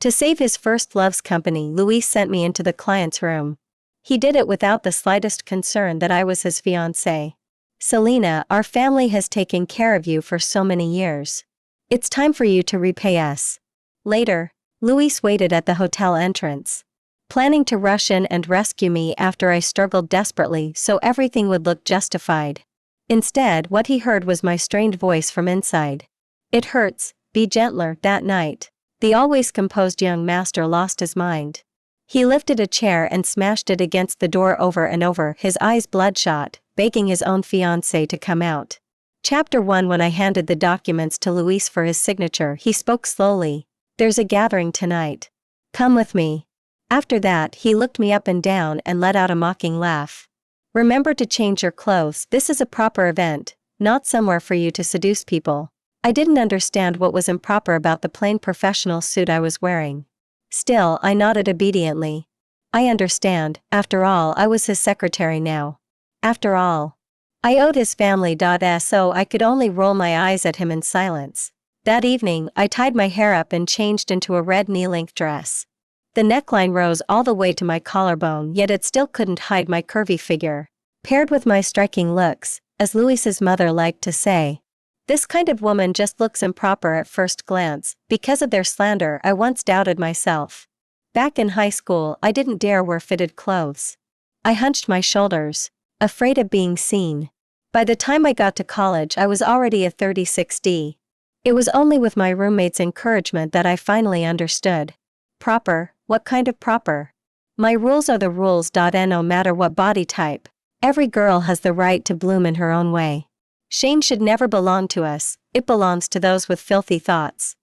To save his first love's company, Luis sent me into the client's room. He did it without the slightest concern that I was his fiancée. Selena, our family has taken care of you for so many years. It's time for you to repay us. Later, Luis waited at the hotel entrance, planning to rush in and rescue me after I struggled desperately so everything would look justified. Instead, what he heard was my strained voice from inside. It hurts, be gentler. That night, the always composed young master lost his mind. He lifted a chair and smashed it against the door over and over, his eyes bloodshot, begging his own fiancée to come out. Chapter 1. When I handed the documents to Luis for his signature, he spoke slowly. There's a gathering tonight. Come with me. After that, he looked me up and down and let out a mocking laugh. Remember to change your clothes. This is a proper event, not somewhere for you to seduce people. I didn't understand what was improper about the plain professional suit I was wearing. Still, I nodded obediently. I understand, after all, I was his secretary now. After all, I owed his family. So I could only roll my eyes at him in silence. That evening, I tied my hair up and changed into a red knee-length dress. The neckline rose all the way to my collarbone, yet it still couldn't hide my curvy figure. Paired with my striking looks, as Luis's mother liked to say, this kind of woman just looks improper at first glance. Because of their slander, I once doubted myself. Back in high school, I didn't dare wear fitted clothes. I hunched my shoulders, afraid of being seen. By the time I got to college, I was already a 36D. It was only with my roommate's encouragement that I finally understood. Proper? What kind of proper? My rules are the rules. And no matter what body type, every girl has the right to bloom in her own way. Shame should never belong to us, it belongs to those with filthy thoughts.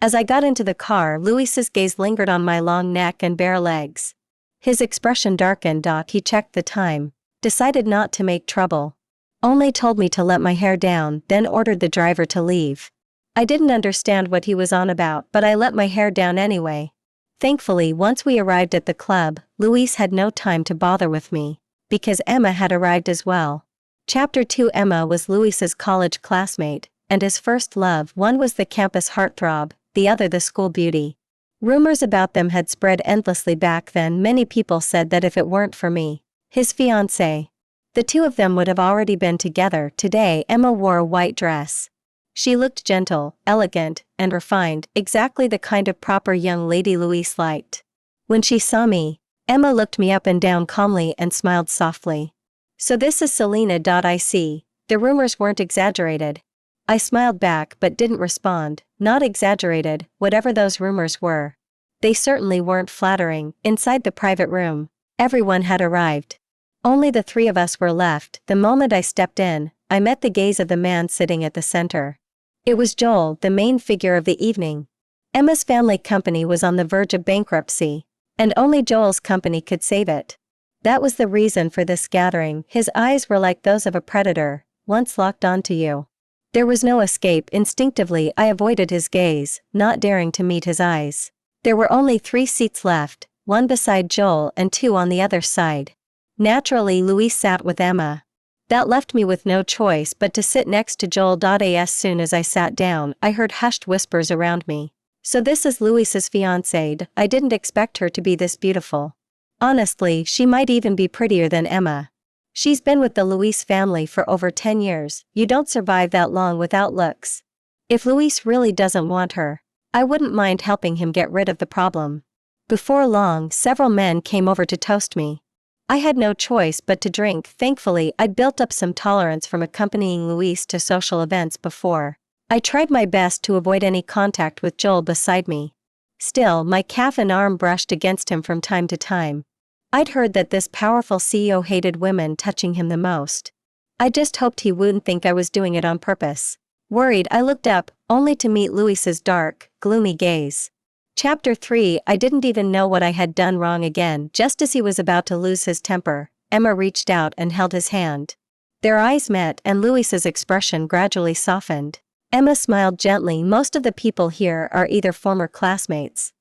As I got into the car, Luis's gaze lingered on my long neck and bare legs. His expression darkened. He checked the time, decided not to make trouble. Only told me to let my hair down, then ordered the driver to leave. I didn't understand what he was on about, but I let my hair down anyway. Thankfully, once we arrived at the club, Luis had no time to bother with me, because Emma had arrived as well. Chapter 2. Emma was Luis's college classmate, and his first love. One was the campus heartthrob, the other the school beauty. Rumors about them had spread endlessly back then. Many people said that if it weren't for me, his fiancée, the two of them would have already been together. Today, Emma wore a white dress. She looked gentle, elegant, and refined, exactly the kind of proper young lady Luis liked. When she saw me, Emma looked me up and down calmly and smiled softly. So this is Selena. I see. The rumors weren't exaggerated. I smiled back but didn't respond. Not exaggerated, whatever those rumors were. They certainly weren't flattering. Inside the private room, everyone had arrived. Only the three of us were left. The moment I stepped in, I met the gaze of the man sitting at the center. It was Joel, the main figure of the evening. Emma's family company was on the verge of bankruptcy, and only Joel's company could save it. That was the reason for this gathering. His eyes were like those of a predator, once locked onto you. There was no escape. Instinctively, I avoided his gaze, not daring to meet his eyes. There were only 3 seats left, one beside Joel and 2 on the other side. Naturally, Luis sat with Emma. That left me with no choice but to sit next to Joel. As soon as I sat down, I heard hushed whispers around me. So this is Luis's fiancée. I didn't expect her to be this beautiful. Honestly, she might even be prettier than Emma. She's been with the Luis family for over 10 years. You don't survive that long without looks. If Luis really doesn't want her, I wouldn't mind helping him get rid of the problem. Before long, several men came over to toast me. I had no choice but to drink. Thankfully, I'd built up some tolerance from accompanying Luis to social events before. I tried my best to avoid any contact with Joel beside me. Still, my calf and arm brushed against him from time to time. I'd heard that this powerful CEO hated women touching him the most. I just hoped he wouldn't think I was doing it on purpose. Worried, I looked up, only to meet Luis's dark, gloomy gaze. Chapter 3. I didn't even know what I had done wrong. Again, just as he was about to lose his temper, Emma reached out and held his hand. Their eyes met and Luis's expression gradually softened. Emma smiled gently. Most of the people here are either former classmates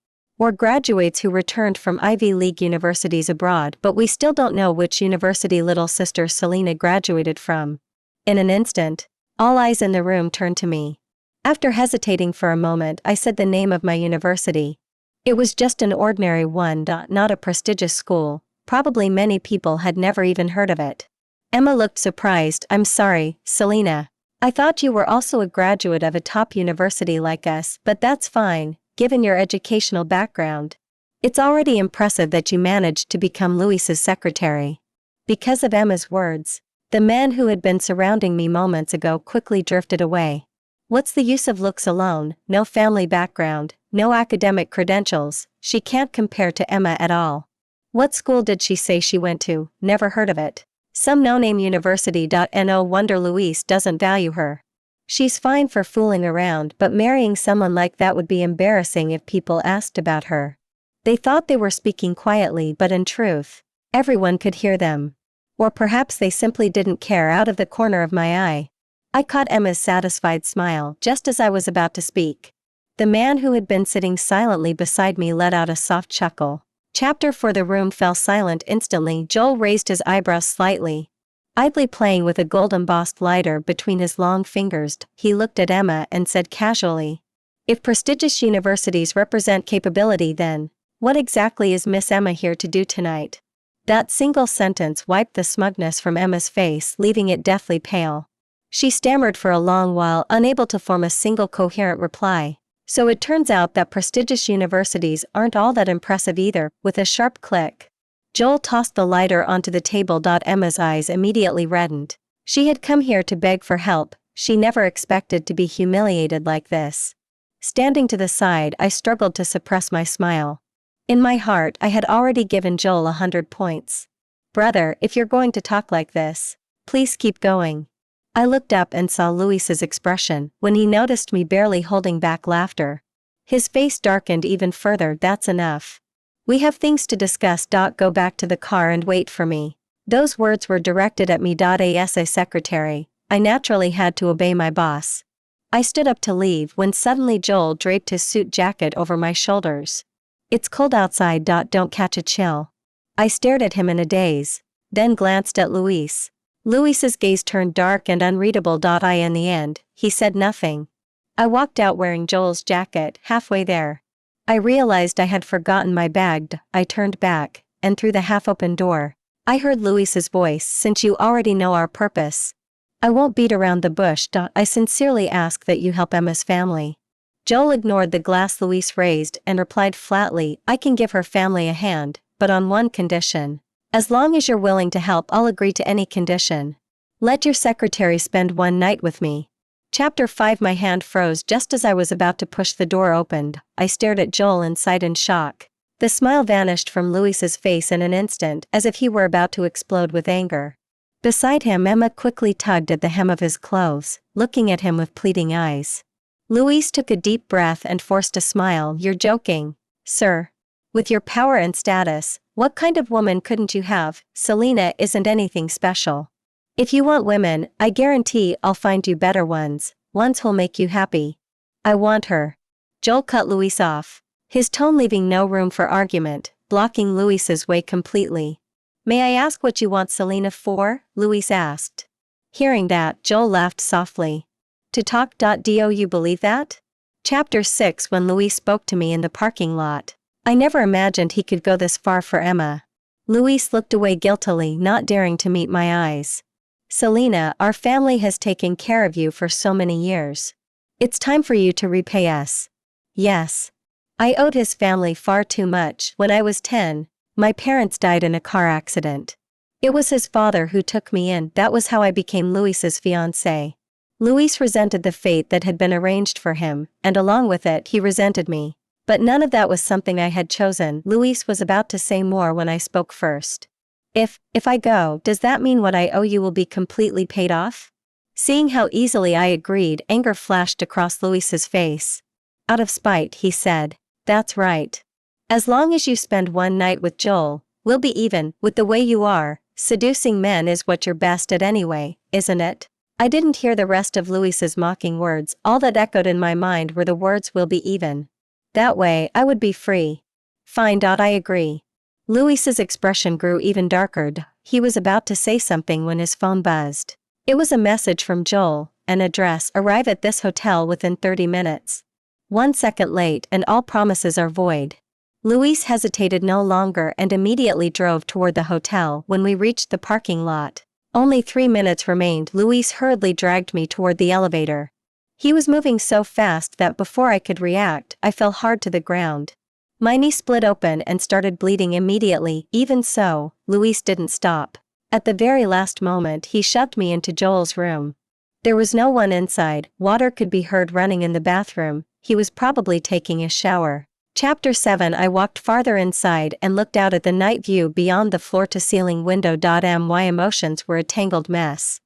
or graduates who returned from Ivy League universities abroad, but we still don't know which university little sister Selena graduated from. In an instant, all eyes in the room turned to me. After hesitating for a moment, I said the name of my university. It was just an ordinary one, not a prestigious school. Probably many people had never even heard of it. Emma looked surprised. I'm sorry, Selena. I thought you were also a graduate of a top university like us, but that's fine, given your educational background. It's already impressive that you managed to become Luis's secretary. Because of Emma's words, the man who had been surrounding me moments ago quickly drifted away. What's the use of looks alone? No family background, no academic credentials. She can't compare to Emma at all. What school did she say she went to? Never heard of it. Some no-name university. No wonder Luis doesn't value her. She's fine for fooling around, but marrying someone like that would be embarrassing if people asked about her. They thought they were speaking quietly, but in truth, everyone could hear them. Or perhaps they simply didn't care. Out of the corner of my eye, I caught Emma's satisfied smile just as I was about to speak. The man who had been sitting silently beside me let out a soft chuckle. Chapter 4. The room fell silent instantly. Joel raised his eyebrows slightly. Idly playing with a gold-embossed lighter between his long fingers, he looked at Emma and said casually, "If prestigious universities represent capability, then what exactly is Miss Emma here to do tonight?" That single sentence wiped the smugness from Emma's face, leaving it deathly pale. She stammered for a long while, unable to form a single coherent reply. So it turns out that prestigious universities aren't all that impressive either. With a sharp click, Joel tossed the lighter onto the table. Emma's eyes immediately reddened. She had come here to beg for help. She never expected to be humiliated like this. Standing to the side, I struggled to suppress my smile. In my heart, I had already given Joel 100 points. Brother, if you're going to talk like this, please keep going. I looked up and saw Luis's expression when he noticed me barely holding back laughter. His face darkened even further. That's enough. We have things to discuss. Go back to the car and wait for me. Those words were directed at me. As a secretary, I naturally had to obey my boss. I stood up to leave when suddenly Joel draped his suit jacket over my shoulders. It's cold outside. Don't catch a chill. I stared at him in a daze, then glanced at Luis. Luis's gaze turned dark and unreadable. In the end, he said nothing. I walked out wearing Joel's jacket. Halfway there, I realized I had forgotten my bag. I turned back, and through the half-open door, I heard Luis's voice. Since you already know our purpose, I won't beat around the bush. I sincerely ask that you help Emma's family. Joel ignored the glass Luis raised and replied flatly, I can give her family a hand, but on one condition. As long as you're willing to help, I'll agree to any condition. Let your secretary spend one night with me. Chapter 5. My hand froze just as I was about to push the door open. I stared at Joel in silent shock. The smile vanished from Luis's face in an instant, as if he were about to explode with anger. Beside him, Emma quickly tugged at the hem of his clothes, looking at him with pleading eyes. Luis took a deep breath and forced a smile. You're joking, sir. With your power and status, what kind of woman couldn't you have? Selena isn't anything special. If you want women, I guarantee I'll find you better ones who'll make you happy. I want her. Joel cut Luis off, his tone leaving no room for argument, blocking Luis's way completely. May I ask what you want Selena for? Luis asked. Hearing that, Joel laughed softly. To talk. Do you believe that? Chapter 6. When Luis spoke to me in the parking lot, I never imagined he could go this far for Emma. Luis looked away guiltily, not daring to meet my eyes. Selena, our family has taken care of you for so many years. It's time for you to repay us. Yes. I owed his family far too much. When I was 10, my parents died in a car accident. It was his father who took me in. That was how I became Luis's fiancée. Luis resented the fate that had been arranged for him, and along with it he resented me. But none of that was something I had chosen. Luis was about to say more when I spoke first. If I go, does that mean what I owe you will be completely paid off? Seeing how easily I agreed, anger flashed across Luis's face. Out of spite, he said, that's right. As long as you spend one night with Joel, we'll be even. With the way you are, seducing men is what you're best at anyway, isn't it? I didn't hear the rest of Luis's mocking words. All that echoed in my mind were the words we'll be even. That way, I would be free. Fine. I agree. Luis's expression grew even darker. He was about to say something when his phone buzzed. It was a message from Joel, an address: arrive at this hotel within 30 minutes. 1 second late and all promises are void. Luis hesitated no longer and immediately drove toward the hotel. When we reached the parking lot, only 3 minutes remained. Luis hurriedly dragged me toward the elevator. He was moving so fast that before I could react, I fell hard to the ground. My knee split open and started bleeding immediately. Even so, Luis didn't stop. At the very last moment, he shoved me into Joel's room. There was no one inside. Water could be heard running in the bathroom. He was probably taking a shower. Chapter 7. I walked farther inside and looked out at the night view beyond the floor-to-ceiling window. My emotions were a tangled mess.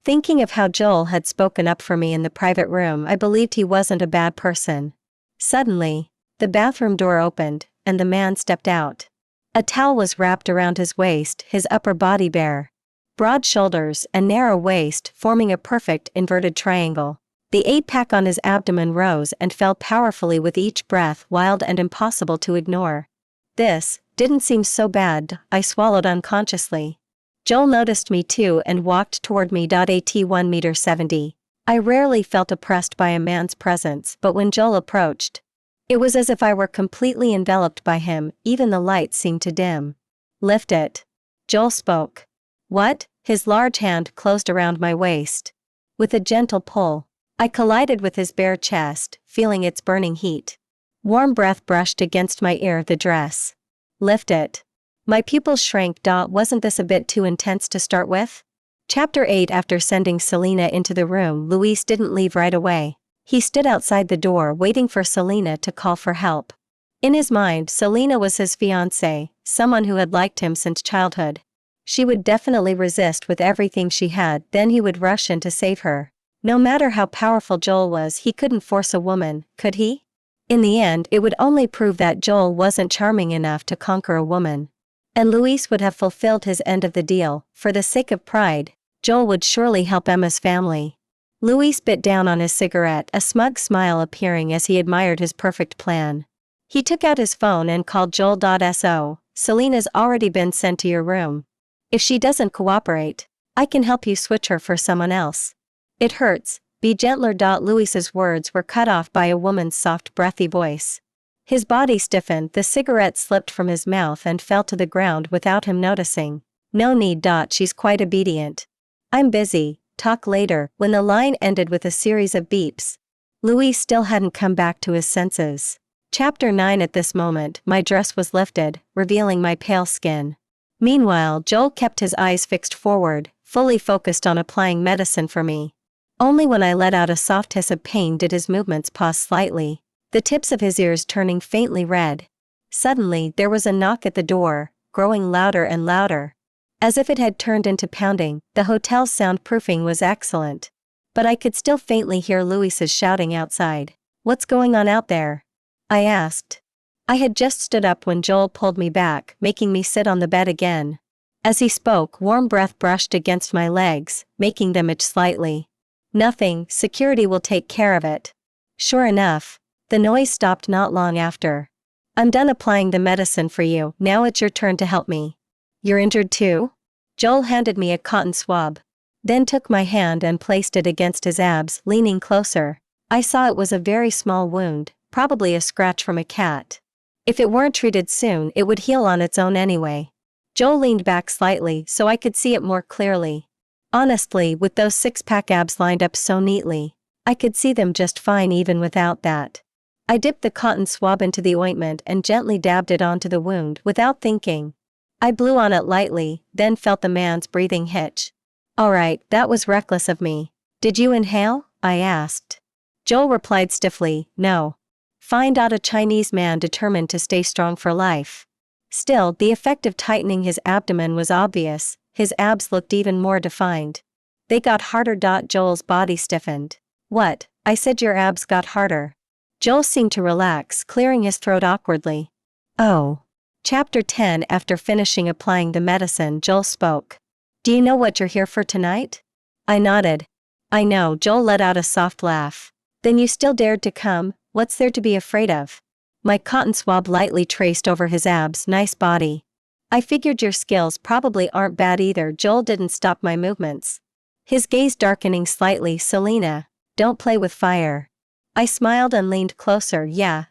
Thinking of how Joel had spoken up for me in the private room, I believed he wasn't a bad person. Suddenly, the bathroom door opened, and the man stepped out. A towel was wrapped around his waist, his upper body bare. Broad shoulders and narrow waist forming a perfect inverted triangle. The 8-pack on his abdomen rose and fell powerfully with each breath, wild and impossible to ignore. This didn't seem so bad, I swallowed unconsciously. Joel noticed me too and walked toward me. At 1.70 meters. I rarely felt oppressed by a man's presence, but when Joel approached, it was as if I were completely enveloped by him. Even the light seemed to dim. Lift it. Joel spoke. What? His large hand closed around my waist. With a gentle pull, I collided with his bare chest, feeling its burning heat. Warm breath brushed against my ear. The dress. Lift it. My pupils shrank. Wasn't this a bit too intense to start with? Chapter 8. After sending Selena into the room, Luis didn't leave right away. He stood outside the door waiting for Selena to call for help. In his mind, Selena was his fiancée, someone who had liked him since childhood. She would definitely resist with everything she had, then he would rush in to save her. No matter how powerful Joel was, he couldn't force a woman, could he? In the end, it would only prove that Joel wasn't charming enough to conquer a woman. And Luis would have fulfilled his end of the deal. For the sake of pride, Joel would surely help Emma's family. Luis bit down on his cigarette, a smug smile appearing as he admired his perfect plan. He took out his phone and called Joel. Selena's already been sent to your room. If she doesn't cooperate, I can help you switch her for someone else. It hurts, be gentler. Luis's words were cut off by a woman's soft, breathy voice. His body stiffened, the cigarette slipped from his mouth and fell to the ground without him noticing. No need. She's quite obedient. I'm busy, talk later. When the line ended with a series of beeps, Luis still hadn't come back to his senses. Chapter 9. At this moment, my dress was lifted, revealing my pale skin. Meanwhile, Joel kept his eyes fixed forward, fully focused on applying medicine for me. Only when I let out a soft hiss of pain did his movements pause slightly, the tips of his ears turning faintly red. Suddenly, there was a knock at the door, growing louder and louder. As if it had turned into pounding, the hotel's soundproofing was excellent. But I could still faintly hear Luis's shouting outside. What's going on out there? I asked. I had just stood up when Joel pulled me back, making me sit on the bed again. As he spoke, warm breath brushed against my legs, making them itch slightly. Nothing, security will take care of it. Sure enough, the noise stopped not long after. I'm done applying the medicine for you, now it's your turn to help me. You're injured too? Joel handed me a cotton swab. Then took my hand and placed it against his abs, leaning closer. I saw it was a very small wound, probably a scratch from a cat. If it weren't treated soon, it would heal on its own anyway. Joel leaned back slightly so I could see it more clearly. Honestly, with those 6-pack abs lined up so neatly, I could see them just fine even without that. I dipped the cotton swab into the ointment and gently dabbed it onto the wound without thinking. I blew on it lightly, then felt the man's breathing hitch. Alright, that was reckless of me. Did you inhale? I asked. Joel replied stiffly, no. Fine. A Chinese man determined to stay strong for life. Still, the effect of tightening his abdomen was obvious. His abs looked even more defined. They got harder. Joel's body stiffened. What? I said your abs got harder. Joel seemed to relax, clearing his throat awkwardly. Oh. Chapter 10. After finishing applying the medicine, Joel spoke. Do you know what you're here for tonight? I nodded. I know. Joel let out a soft laugh. Then you still dared to come? What's there to be afraid of? My cotton swab lightly traced over his abs. Nice body. I figured your skills probably aren't bad either. Joel didn't stop my movements. His gaze darkening slightly. Selena, don't play with fire. I smiled and leaned closer. Yeah,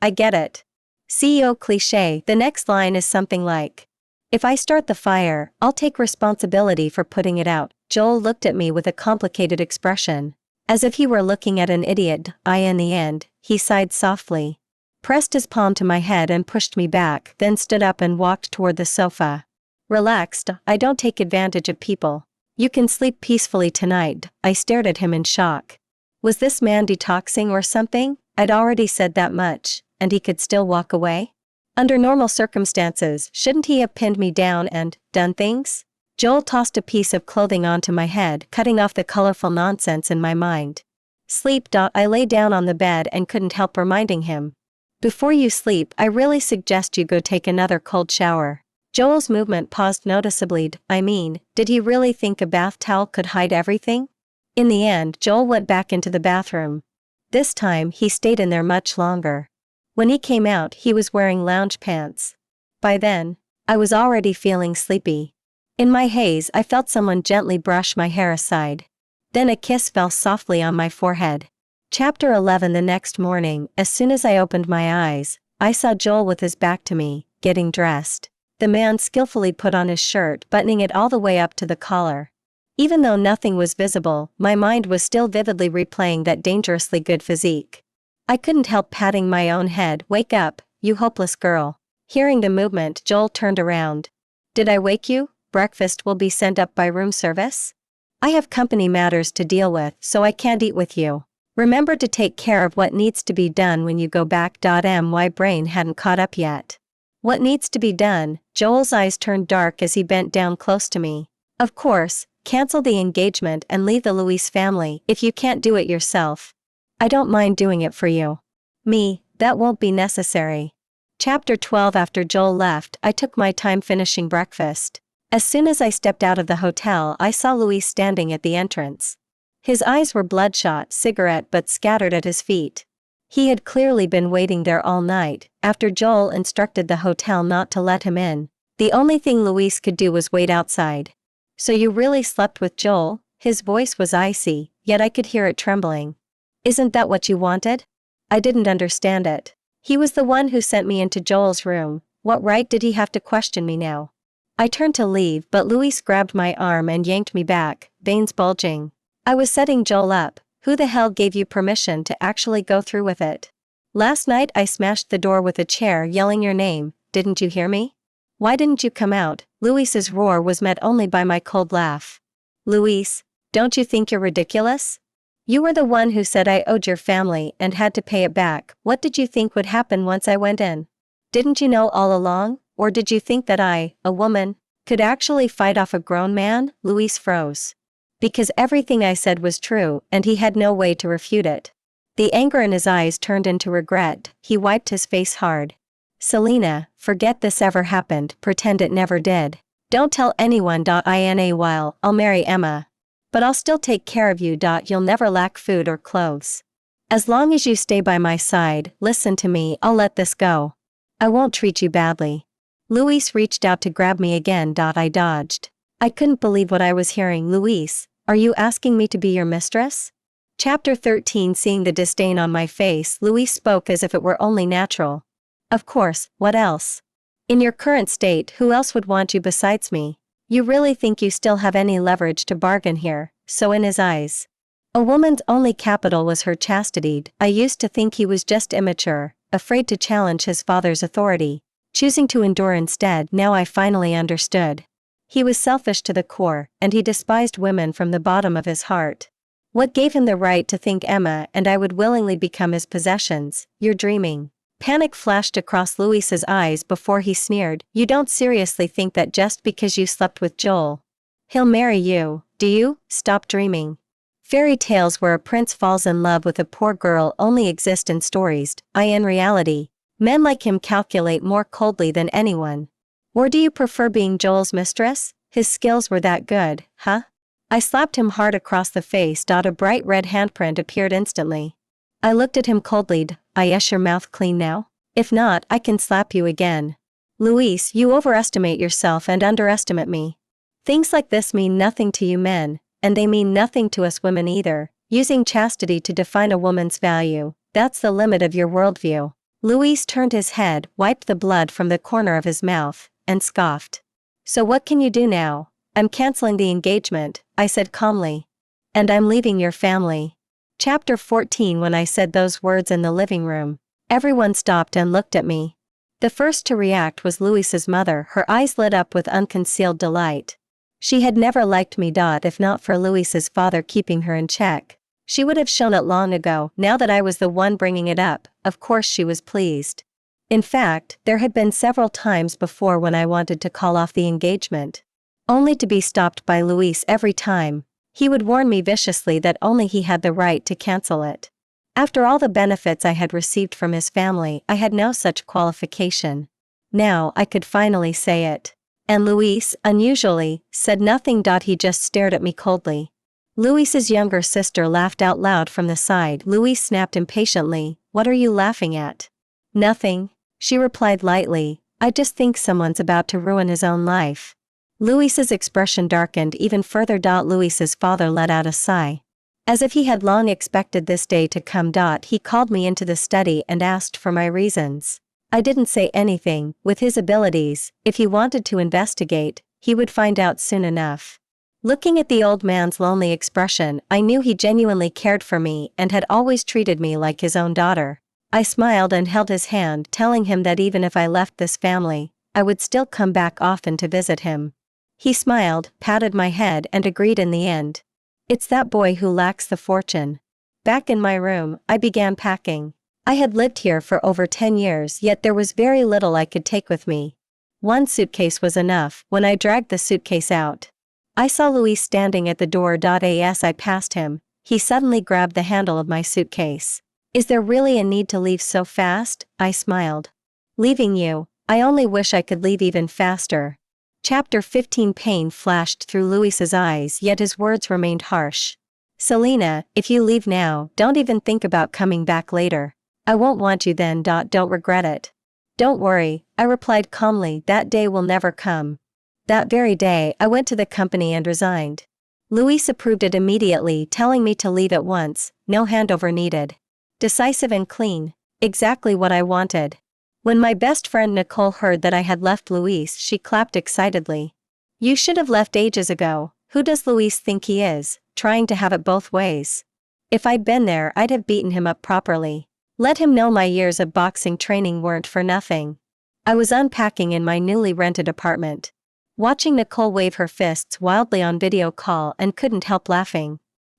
I get it. CEO cliché. The next line is something like, "If I start the fire, I'll take responsibility for putting it out." Joel looked at me with a complicated expression, as if he were looking at an idiot. In the end, he sighed softly, pressed his palm to my head and pushed me back, then stood up and walked toward the sofa. "Relaxed, I don't take advantage of people. You can sleep peacefully tonight." I stared at him in shock. Was this man detoxing or something? I'd already said that much, and he could still walk away? Under normal circumstances, shouldn't he have pinned me down and done things? Joel tossed a piece of clothing onto my head, cutting off the colorful nonsense in my mind. "Sleep." I lay down on the bed and couldn't help reminding him. "Before you sleep, I really suggest you go take another cold shower." Joel's movement paused noticeably. Did he really think a bath towel could hide everything? In the end, Joel went back into the bathroom. This time, he stayed in there much longer. When he came out, he was wearing lounge pants. By then, I was already feeling sleepy. In my haze, I felt someone gently brush my hair aside. Then a kiss fell softly on my forehead. Chapter 11. The next morning, as soon as I opened my eyes, I saw Joel with his back to me, getting dressed. The man skillfully put on his shirt, buttoning it all the way up to the collar. Even though nothing was visible, my mind was still vividly replaying that dangerously good physique. I couldn't help patting my own head. "Wake up, you hopeless girl." Hearing the movement, Joel turned around. "Did I wake you? Breakfast will be sent up by room service. I have company matters to deal with, so I can't eat with you. Remember to take care of what needs to be done when you go back." My brain hadn't caught up yet. What needs to be done? Joel's eyes turned dark as he bent down close to me. "Of course, cancel the engagement and leave the Luis family if you can't do it yourself. I don't mind doing it for you." "Me, that won't be necessary." Chapter 12. After Joel left, I took my time finishing breakfast. As soon as I stepped out of the hotel, I saw Luis standing at the entrance. His eyes were bloodshot, cigarette butt scattered at his feet. He had clearly been waiting there all night. After Joel instructed the hotel not to let him in, the only thing Luis could do was wait outside. "So you really slept with Joel?" His voice was icy, yet I could hear it trembling. "Isn't that what you wanted?" I didn't understand it. He was the one who sent me into Joel's room. What right did he have to question me now? I turned to leave, but Luis grabbed my arm and yanked me back, veins bulging. "I was setting Joel up. Who the hell gave you permission to actually go through with it? Last night I smashed the door with a chair yelling your name. Didn't you hear me? Why didn't you come out?" Luis's roar was met only by my cold laugh. "Luis, don't you think you're ridiculous? You were the one who said I owed your family and had to pay it back. What did you think would happen once I went in? Didn't you know all along? Or did you think that I, a woman, could actually fight off a grown man?" Luis froze. Because everything I said was true, and he had no way to refute it. The anger in his eyes turned into regret. He wiped his face hard. "Selena, forget this ever happened. Pretend it never did. Don't tell anyone. While I'll marry Emma. But I'll still take care of you. You'll never lack food or clothes. As long as you stay by my side, listen to me, I'll let this go. I won't treat you badly." Luis reached out to grab me again. I dodged. I couldn't believe what I was hearing. "Luis, are you asking me to be your mistress?" Chapter 13. Seeing the disdain on my face, Luis spoke as if it were only natural. "Of course, what else? In your current state, who else would want you besides me? You really think you still have any leverage to bargain here?" So in his eyes, a woman's only capital was her chastity. I used to think he was just immature, afraid to challenge his father's authority, choosing to endure instead. Now I finally understood. He was selfish to the core, and he despised women from the bottom of his heart. What gave him the right to think Emma and I would willingly become his possessions? "You're dreaming." Panic flashed across Luis's eyes before he sneered. "You don't seriously think that just because you slept with Joel, he'll marry you, do you? Stop dreaming. Fairy tales where a prince falls in love with a poor girl only exist in stories. In reality, men like him calculate more coldly than anyone. Or do you prefer being Joel's mistress? His skills were that good, huh?" I slapped him hard across the face. A bright red handprint appeared instantly. I looked at him coldly. "Is your mouth clean now? If not, I can slap you again." "Luis, you overestimate yourself and underestimate me. Things like this mean nothing to you men, and they mean nothing to us women either. Using chastity to define a woman's value, that's the limit of your worldview. Luis turned his head, wiped the blood from the corner of his mouth, and scoffed. So what can you do now? I'm canceling the engagement, I said calmly. And I'm leaving your family. Chapter 14. When I said those words in the living room, everyone stopped and looked at me. The first to react was Luis's mother, her eyes lit up with unconcealed delight. She had never liked me. If not for Luis's father keeping her in check, she would have shown it long ago. Now that I was the one bringing it up, of course she was pleased. In fact, there had been several times before when I wanted to call off the engagement, only to be stopped by Luis every time. He would warn me viciously that only he had the right to cancel it. After all the benefits I had received from his family, I had no such qualification. Now I could finally say it. And Luis, unusually, said nothing. He just stared at me coldly. Luis's younger sister laughed out loud from the side. Luis snapped impatiently, "What are you laughing at?" "Nothing," she replied lightly. "I just think someone's about to ruin his own life." Luis's expression darkened even further. Luis's father let out a sigh. As if he had long expected this day to come. He called me into the study and asked for my reasons. I didn't say anything. With his abilities, if he wanted to investigate, he would find out soon enough. Looking at the old man's lonely expression, I knew he genuinely cared for me and had always treated me like his own daughter. I smiled and held his hand, telling him that even if I left this family, I would still come back often to visit him. He smiled, patted my head, and agreed in the end. It's that boy who lacks the fortune. Back in my room, I began packing. I had lived here for over 10 years, yet there was very little I could take with me. One suitcase was enough. When I dragged the suitcase out, I saw Luis standing at the door. As I passed him, he suddenly grabbed the handle of my suitcase. "Is there really a need to leave so fast?" I smiled. "Leaving you? I only wish I could leave even faster." Chapter 15. Pain flashed through Luis's eyes, yet his words remained harsh. "Selena, if you leave now, don't even think about coming back later. I won't want you then. Don't regret it." "Don't worry," I replied calmly, "that day will never come." That very day, I went to the company and resigned. Luis approved it immediately, telling me to leave at once, no handover needed. Decisive and clean. Exactly what I wanted. When my best friend Nicole heard that I had left Luis, she clapped excitedly. "You should have left ages ago. Who does Luis think he is, trying to have it both ways? If I'd been there, I'd have beaten him up properly. Let him know my years of boxing training weren't for nothing." I was unpacking in my newly rented apartment, watching Nicole wave her fists wildly on video call, and couldn't help laughing.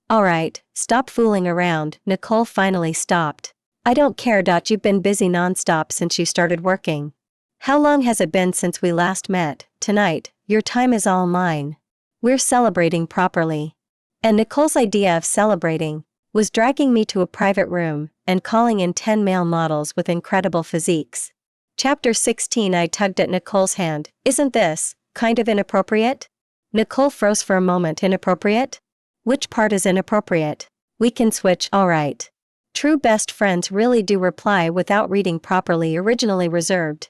"All right, stop fooling around." Nicole finally stopped. "I don't care. You've been busy nonstop since you started working. How long has it been since we last met? Tonight, your time is all mine. We're celebrating properly." And Nicole's idea of celebrating was dragging me to a private room and calling in 10 male models with incredible physiques. Chapter 16. I tugged at Nicole's hand. "Isn't this kind of inappropriate?" Nicole froze for a moment. "Inappropriate? Which part is inappropriate? We can switch." "All right." True best friends really do reply without reading properly. Originally reserved.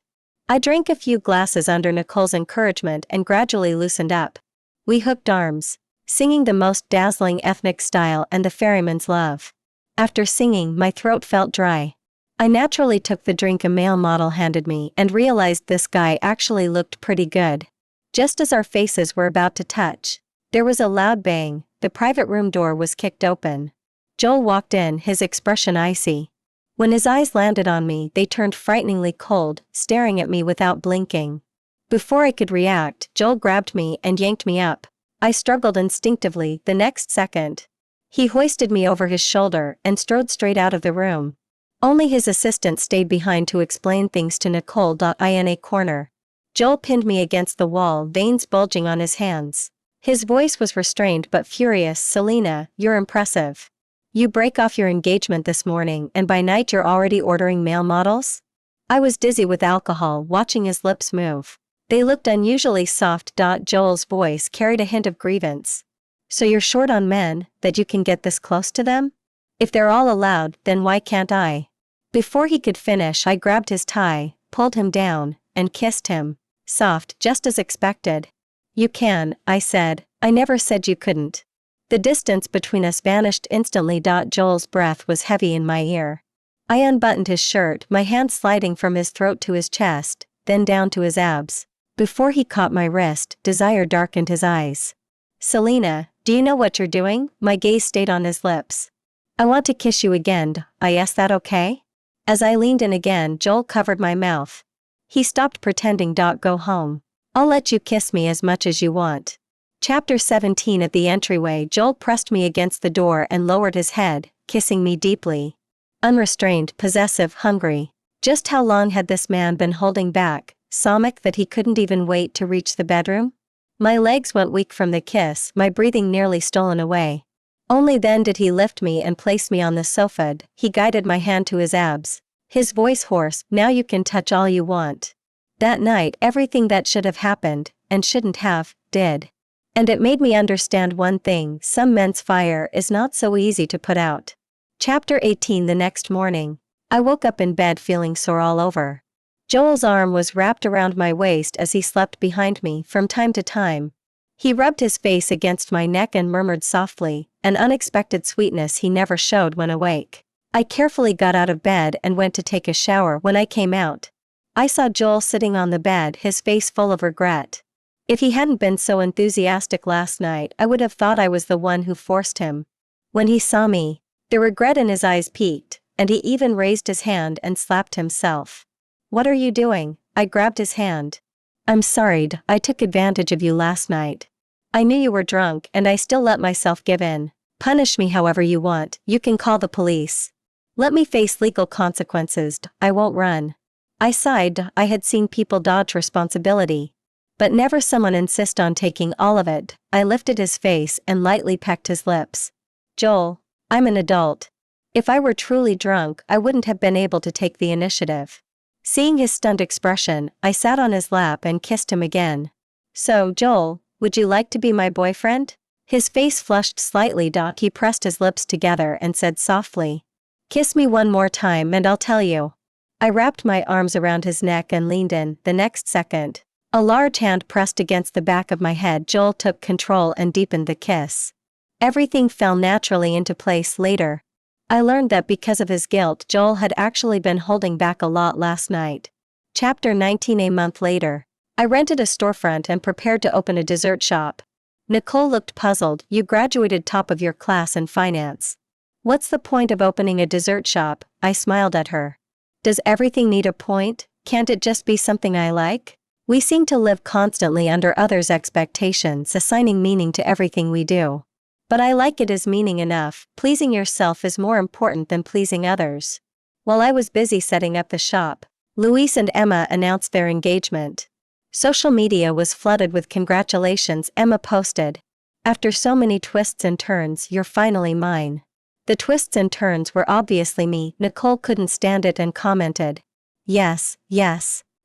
I drank a few glasses under Nicole's encouragement and gradually loosened up. We hooked arms, singing the most dazzling ethnic style and the ferryman's love. After singing, my throat felt dry. I naturally took the drink a male model handed me and realized this guy actually looked pretty good. Just as our faces were about to touch, there was a loud bang. The private room door was kicked open. Joel walked in, his expression icy. When his eyes landed on me, they turned frighteningly cold, staring at me without blinking. Before I could react, Joel grabbed me and yanked me up. I struggled instinctively. The next second, he hoisted me over his shoulder and strode straight out of the room. Only his assistant stayed behind to explain things to Nicole. In a corner, Joel pinned me against the wall, veins bulging on his hands. His voice was restrained but furious. "Selena, you're impressive. You break off your engagement this morning and by night you're already ordering male models?" I was dizzy with alcohol, watching his lips move. They looked unusually soft. Joel's voice carried a hint of grievance. "So you're short on men, that you can get this close to them? If they're all allowed, then why can't I?" Before he could finish, I grabbed his tie, pulled him down, and kissed him. Soft, just as expected. "You can," I said. "I never said you couldn't." The distance between us vanished instantly. Joel's breath was heavy in my ear. I unbuttoned his shirt, my hand sliding from his throat to his chest, then down to his abs. Before he caught my wrist, desire darkened his eyes. Selena, do you know what you're doing? My gaze stayed on his lips. I want to kiss you again. I asked, that okay? As I leaned in again, Joel covered my mouth. He stopped pretending. Go home. I'll let you kiss me as much as you want. Chapter 17. At the entryway, Joel pressed me against the door and lowered his head, kissing me deeply. Unrestrained, possessive, hungry. Just how long had this man been holding back, somic that he couldn't even wait to reach the bedroom? My legs went weak from the kiss, my breathing nearly stolen away. Only then did he lift me and place me on the sofa. He guided my hand to his abs. His voice hoarse, now you can touch all you want. That night, everything that should have happened, and shouldn't have, did. And it made me understand one thing: some men's fire is not so easy to put out. Chapter 18. The next morning, I woke up in bed feeling sore all over. Joel's arm was wrapped around my waist as he slept behind me from time to time. He rubbed his face against my neck and murmured softly, an unexpected sweetness he never showed when awake. I carefully got out of bed and went to take a shower. When I came out, I saw Joel sitting on the bed, his face full of regret. If he hadn't been so enthusiastic last night, I would have thought I was the one who forced him. When he saw me, the regret in his eyes peaked, and he even raised his hand and slapped himself. What are you doing? I grabbed his hand. I'm sorry, I took advantage of you last night. I knew you were drunk and I still let myself give in. Punish me however you want, you can call the police. Let me face legal consequences, I won't run. I sighed. I had seen people dodge responsibility, but never someone insist on taking all of it. I lifted his face and lightly pecked his lips. Joel, I'm an adult. If I were truly drunk, I wouldn't have been able to take the initiative. Seeing his stunned expression, I sat on his lap and kissed him again. So, Joel, would you like to be my boyfriend? His face flushed slightly. He pressed his lips together and said softly, kiss me one more time and I'll tell you. I wrapped my arms around his neck and leaned in. The next second, a large hand pressed against the back of my head. Joel took control and deepened the kiss. Everything fell naturally into place later. I learned that because of his guilt, Joel had actually been holding back a lot last night. Chapter 19. A month later, I rented a storefront and prepared to open a dessert shop. Nicole looked puzzled. You graduated top of your class in finance. What's the point of opening a dessert shop? I smiled at her. Does everything need a point? Can't it just be something I like? We seem to live constantly under others' expectations, assigning meaning to everything we do. But I like it as meaning enough. Pleasing yourself is more important than pleasing others. While I was busy setting up the shop, Luis and Emma announced their engagement. Social media was flooded with congratulations. Emma posted, after so many twists and turns, you're finally mine. The twists and turns were obviously me. Nicole couldn't stand it and commented, yes,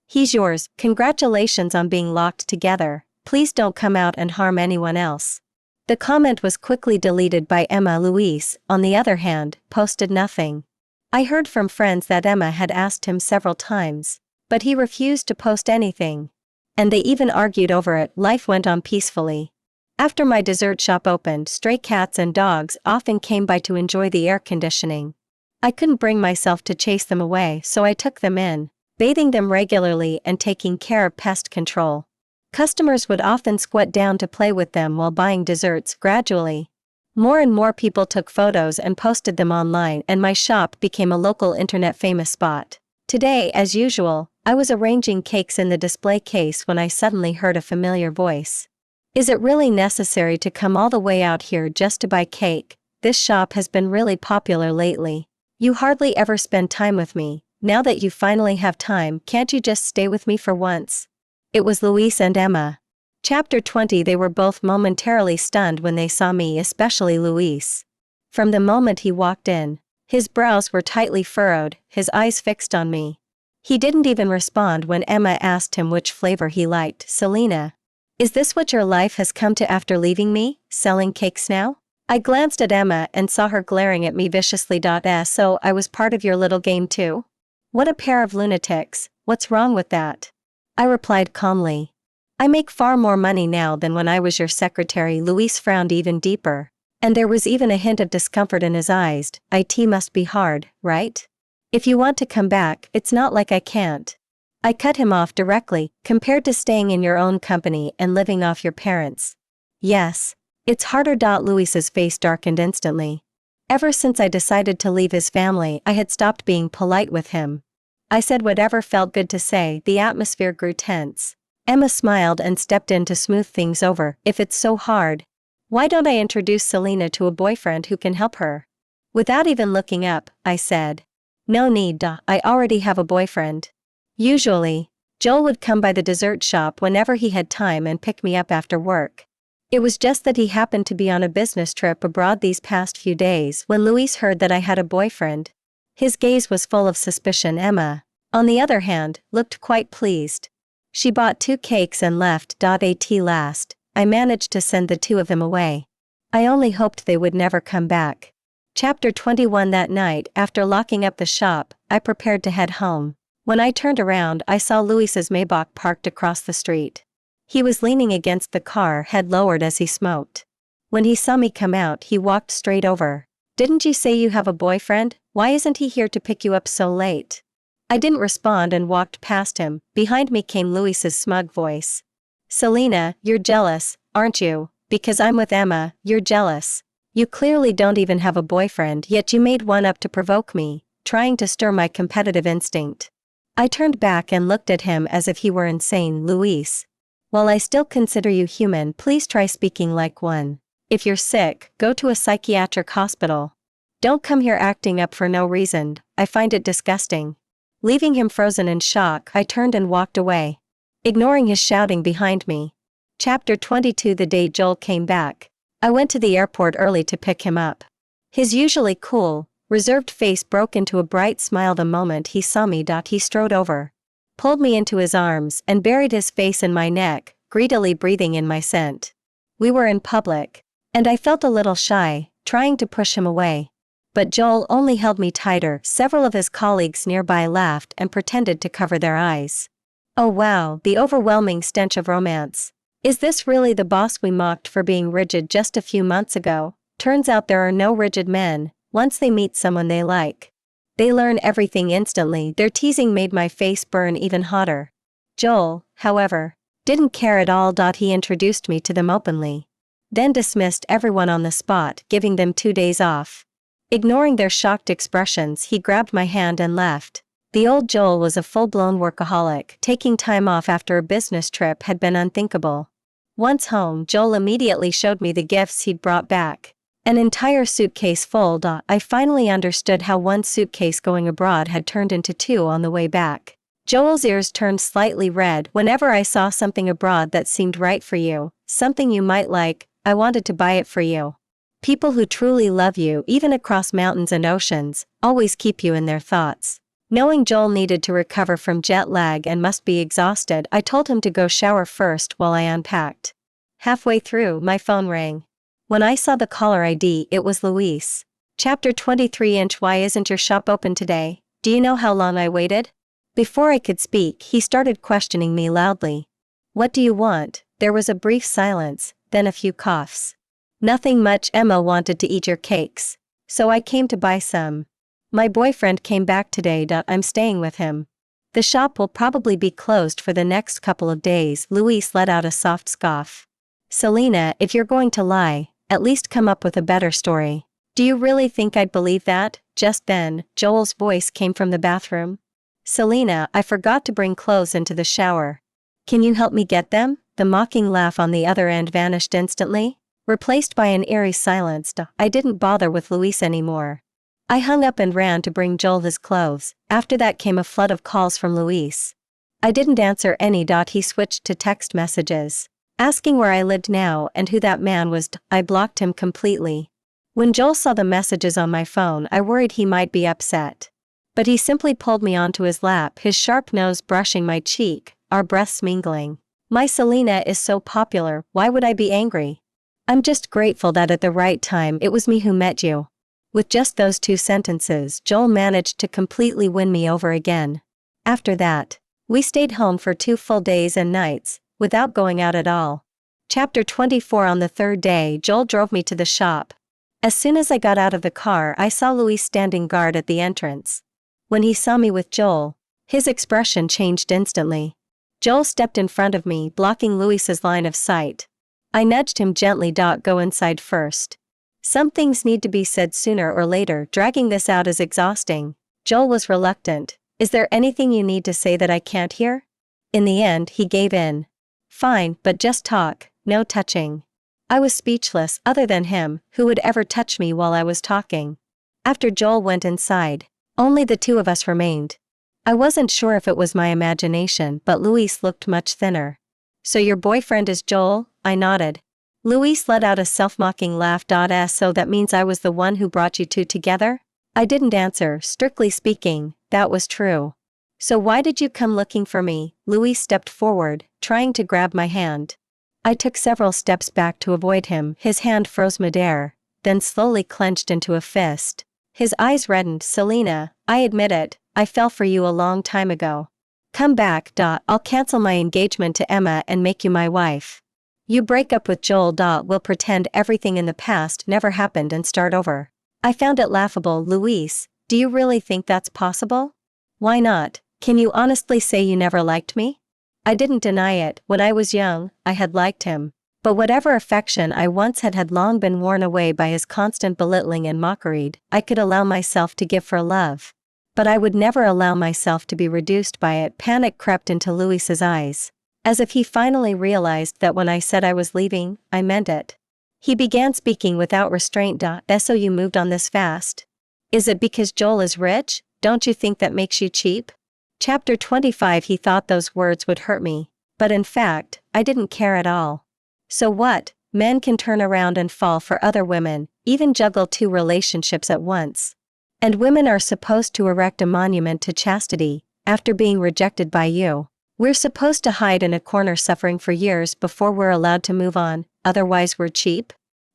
he's yours. Congratulations on being locked together. Please don't come out and harm anyone else. The comment was quickly deleted by Emma. Luis, on the other hand, posted nothing. I heard from friends that Emma had asked him several times, but he refused to post anything. And they even argued over it. Life went on peacefully. After my dessert shop opened, stray cats and dogs often came by to enjoy the air conditioning. I couldn't bring myself to chase them away, so I took them in, bathing them regularly and taking care of pest control. Customers would often squat down to play with them while buying desserts. Gradually, more and more people took photos and posted them online, and my shop became a local internet-famous spot. Today, as usual, I was arranging cakes in the display case when I suddenly heard a familiar voice. Is it really necessary to come all the way out here just to buy cake? This shop has been really popular lately. You hardly ever spend time with me. Now that you finally have time, can't you just stay with me for once? It was Luis and Emma. Chapter 20. They were both momentarily stunned when they saw me, especially Luis. From the moment he walked in, his brows were tightly furrowed, his eyes fixed on me. He didn't even respond when Emma asked him which flavor he liked. Selena, is this what your life has come to after leaving me, selling cakes now? I glanced at Emma and saw her glaring at me viciously. So I was part of your little game too? What a pair of lunatics. What's wrong with that? I replied calmly. I make far more money now than when I was your secretary. Luis frowned even deeper, and there was even a hint of discomfort in his eyes. It must be hard, right? If you want to come back, it's not like I can't. I cut him off directly, compared to staying in your own company and living off your parents. Yes. It's harder. Luis's face darkened instantly. Ever since I decided to leave his family, I had stopped being polite with him. I said whatever felt good to say. The atmosphere grew tense. Emma smiled and stepped in to smooth things over. If it's so hard, why don't I introduce Selena to a boyfriend who can help her? Without even looking up, I said. No need. I already have a boyfriend. Usually, Joel would come by the dessert shop whenever he had time and pick me up after work. It was just that he happened to be on a business trip abroad these past few days when Luis heard that I had a boyfriend. His gaze was full of suspicion. Emma, on the other hand, looked quite pleased. She bought 2 cakes and left. At last, I managed to send the 2 of them away. I only hoped they would never come back. Chapter 21. That night, after locking up the shop, I prepared to head home. When I turned around, I saw Luis's Maybach parked across the street. He was leaning against the car, head lowered as he smoked. When he saw me come out, he walked straight over. Didn't you say you have a boyfriend? Why isn't he here to pick you up so late? I didn't respond and walked past him. Behind me came Luis's smug voice. Selena, you're jealous, aren't you? Because I'm with Emma, you're jealous. You clearly don't even have a boyfriend, yet you made one up to provoke me, trying to stir my competitive instinct. I turned back and looked at him as if he were insane. Luis, while I still consider you human, please try speaking like one. If you're sick, go to a psychiatric hospital. Don't come here acting up for no reason. I find it disgusting. Leaving him frozen in shock, I turned and walked away, ignoring his shouting behind me. Chapter 22. The day Joel came back, I went to the airport early to pick him up. His usually cool, reserved face broke into a bright smile the moment he saw me. He strode over, pulled me into his arms, and buried his face in my neck, greedily breathing in my scent. We were in public, and I felt a little shy, trying to push him away. But Joel only held me tighter. Several of his colleagues nearby laughed and pretended to cover their eyes. Oh wow, the overwhelming stench of romance. Is this really the boss we mocked for being rigid just a few months ago? Turns out there are no rigid men. Once they meet someone they like, they learn everything instantly. Their teasing made my face burn even hotter. Joel, however, didn't care at all. He introduced me to them openly, then dismissed everyone on the spot, giving them 2 days off. Ignoring their shocked expressions, he grabbed my hand and left. The old Joel was a full-blown workaholic. Taking time off after a business trip had been unthinkable. Once home, Joel immediately showed me the gifts he'd brought back. An entire suitcase full. I finally understood how one suitcase going abroad had turned into 2 on the way back. Joel's ears turned slightly red. Whenever I saw something abroad that seemed right for you, something you might like, I wanted to buy it for you. People who truly love you, even across mountains and oceans, always keep you in their thoughts. Knowing Joel needed to recover from jet lag and must be exhausted, I told him to go shower first while I unpacked. Halfway through, my phone rang. When I saw the caller ID, it was Luis. Chapter 23. Why isn't your shop open today? Do you know how long I waited? Before I could speak, he started questioning me loudly. What do you want? There was a brief silence, then a few coughs. Nothing much. Emma wanted to eat your cakes, so I came to buy some. My boyfriend came back today. I'm staying with him. The shop will probably be closed for the next couple of days. Luis let out a soft scoff. Selena, if you're going to lie, at least come up with a better story. Do you really think I'd believe that? Just then, Joel's voice came from the bathroom. Selena, I forgot to bring clothes into the shower. Can you help me get them? The mocking laugh on the other end vanished instantly, replaced by an eerie silence. I didn't bother with Luis anymore. I hung up and ran to bring Joel his clothes. After that came a flood of calls from Luis. I didn't answer any. He switched to text messages, asking where I lived now and who that man was. I blocked him completely. When Joel saw the messages on my phone, I worried he might be upset. But he simply pulled me onto his lap, his sharp nose brushing my cheek, our breaths mingling. My Selena is so popular, why would I be angry? I'm just grateful that at the right time it was me who met you. With just those 2 sentences, Joel managed to completely win me over again. After that, we stayed home for 2 full days and nights, without going out at all. Chapter 24. On the 3rd day, Joel drove me to the shop. As soon as I got out of the car, I saw Luis standing guard at the entrance. When he saw me with Joel, his expression changed instantly. Joel stepped in front of me, blocking Luis's line of sight. I nudged him gently. Go inside first. Some things need to be said sooner or later. Dragging this out is exhausting. Joel was reluctant. Is there anything you need to say that I can't hear? In the end, he gave in. Fine, but just talk, no touching. I was speechless. Other than him, who would ever touch me while I was talking? After Joel went inside, only the two of us remained. I wasn't sure if it was my imagination, but Luis looked much thinner. So your boyfriend is Joel? I nodded. Luis let out a self-mocking laugh. So that means I was the one who brought you two together? I didn't answer. Strictly speaking, that was true. So why did you come looking for me? Luis stepped forward, trying to grab my hand. I took several steps back to avoid him. His hand froze midair, then slowly clenched into a fist. His eyes reddened. Selena, I admit it, I fell for you a long time ago. Come back. I'll cancel my engagement to Emma and make you my wife. You break up with Joel. We'll pretend everything in the past never happened and start over. I found it laughable. Luis, do you really think that's possible? Why not? Can you honestly say you never liked me? I didn't deny it. When I was young, I had liked him. But whatever affection I once had long been worn away by his constant belittling and mockery. I could allow myself to give for love. But I would never allow myself to be reduced by it. Panic crept into Luis's eyes. As if he finally realized that when I said I was leaving, I meant it. He began speaking without restraint. So you moved on this fast? Is it because Joel is rich? Don't you think that makes you cheap? Chapter 25. He thought those words would hurt me. But in fact, I didn't care at all. So what? Men can turn around and fall for other women, even juggle two relationships at once. And women are supposed to erect a monument to chastity, after being rejected by you. We're supposed to hide in a corner suffering for years before we're allowed to move on, otherwise we're cheap?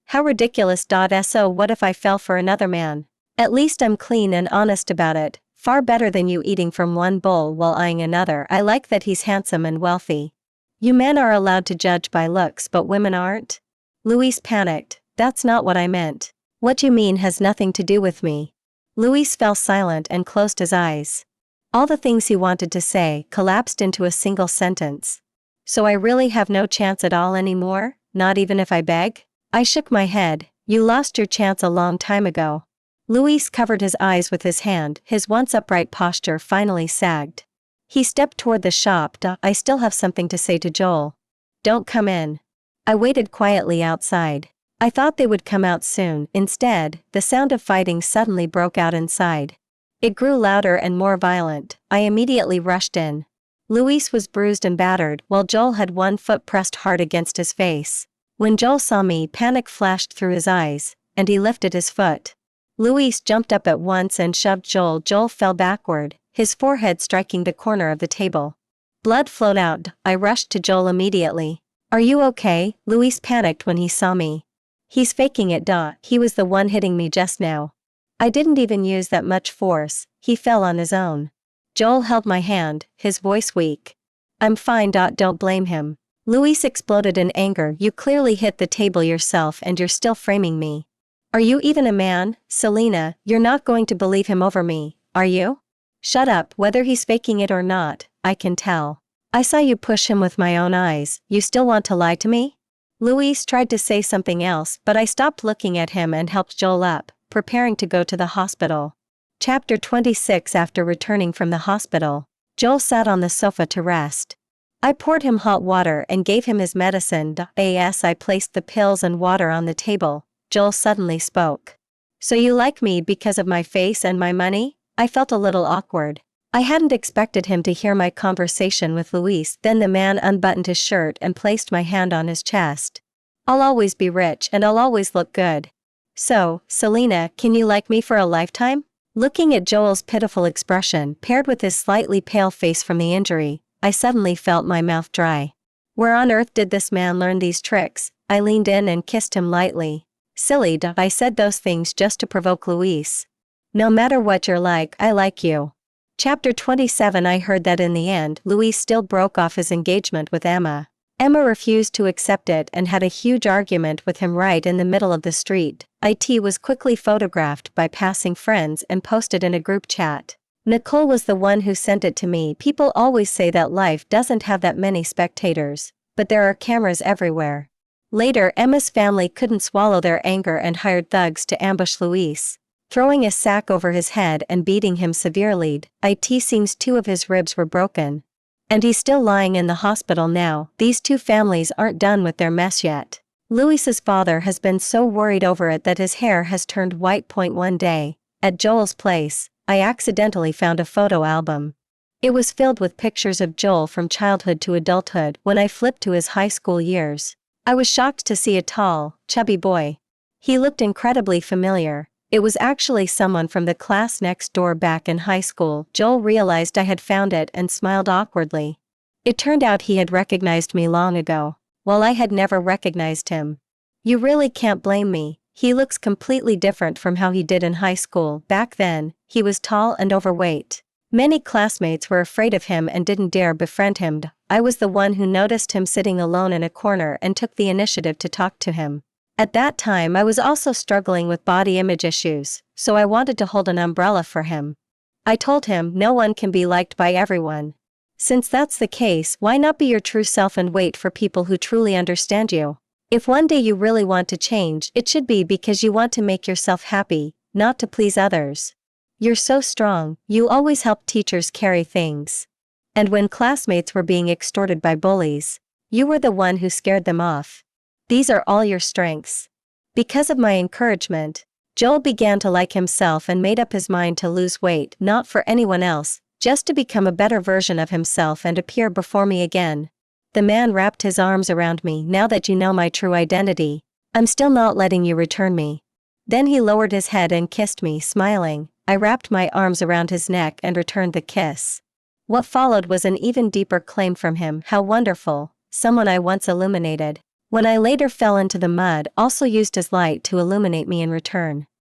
How ridiculous. So what if I fell for another man? At least I'm clean and honest about it, far better than you eating from one bowl while eyeing another. I like that he's handsome and wealthy. You men are allowed to judge by looks, but women aren't? Luis panicked. That's not what I meant. What you mean has nothing to do with me. Luis fell silent and closed his eyes. All the things he wanted to say collapsed into a single sentence. So I really have no chance at all anymore, not even if I beg? I shook my head. You lost your chance a long time ago. Luis covered his eyes with his hand. His once upright posture finally sagged. He stepped toward the shop. I still have something to say to Joel. Don't come in. I waited quietly outside. I thought they would come out soon. Instead, the sound of fighting suddenly broke out inside. It grew louder and more violent. I immediately rushed in. Luis was bruised and battered, while Joel had one foot pressed hard against his face. When Joel saw me, panic flashed through his eyes, and he lifted his foot. Luis jumped up at once and shoved Joel. Joel fell backward, his forehead striking the corner of the table. Blood flowed out. I rushed to Joel immediately. Are you okay? Luis panicked when he saw me. He's faking it. He was the one hitting me just now. I didn't even use that much force, he fell on his own. Joel held my hand, his voice weak. I'm fine. Don't blame him. Luis exploded in anger. You clearly hit the table yourself and you're still framing me. Are you even a man? Selena, you're not going to believe him over me, are you? Shut up. Whether he's faking it or not, I can tell. I saw you push him with my own eyes. You still want to lie to me? Luis tried to say something else, but I stopped looking at him and helped Joel up, preparing to go to the hospital. Chapter 26. After returning from the hospital, Joel sat on the sofa to rest. I poured him hot water and gave him his medicine. As I placed the pills and water on the table, Joel suddenly spoke. So you like me because of my face and my money? I felt a little awkward. I hadn't expected him to hear my conversation with Luis. Then the man unbuttoned his shirt and placed my hand on his chest. I'll always be rich and I'll always look good. So, Selena, can you like me for a lifetime? Looking at Joel's pitiful expression paired with his slightly pale face from the injury, I suddenly felt my mouth dry. Where on earth did this man learn these tricks? I leaned in and kissed him lightly. Silly, I said those things just to provoke Luis. No matter what you're like, I like you. Chapter 27. I heard that in the end, Luis still broke off his engagement with Emma. Emma refused to accept it and had a huge argument with him right in the middle of the street. It was quickly photographed by passing friends and posted in a group chat. Nicole was the one who sent it to me. People always say that life doesn't have that many spectators, but there are cameras everywhere. Later, Emma's family couldn't swallow their anger and hired thugs to ambush Luis, throwing a sack over his head and beating him severely. It seems 2 of his ribs were broken. And he's still lying in the hospital now. These 2 families aren't done with their mess yet. Luis's father has been so worried over it that his hair has turned white. One day, at Joel's place, I accidentally found a photo album. It was filled with pictures of Joel from childhood to adulthood. When I flipped to his high school years, I was shocked to see a tall, chubby boy. He looked incredibly familiar. It was actually someone from the class next door back in high school. Joel realized I had found it and smiled awkwardly. It turned out he had recognized me long ago, while I had never recognized him. You really can't blame me. He looks completely different from how he did in high school. Back then, he was tall and overweight. Many classmates were afraid of him and didn't dare befriend him. I was the one who noticed him sitting alone in a corner and took the initiative to talk to him. At that time I was also struggling with body image issues, so I wanted to hold an umbrella for him. I told him no one can be liked by everyone. Since that's the case, why not be your true self and wait for people who truly understand you? If one day you really want to change, it should be because you want to make yourself happy, not to please others. You're so strong, you always help teachers carry things. And when classmates were being extorted by bullies, you were the one who scared them off. These are all your strengths. Because of my encouragement, Joel began to like himself and made up his mind to lose weight, not for anyone else, just to become a better version of himself and appear before me again. The man wrapped his arms around me. Now that you know my true identity, I'm still not letting you return me. Then he lowered his head and kissed me, smiling. I wrapped my arms around his neck and returned the kiss. What followed was an even deeper claim from him. How wonderful, someone I once illuminated. When I later fell into the mud, also used his light to illuminate me in return.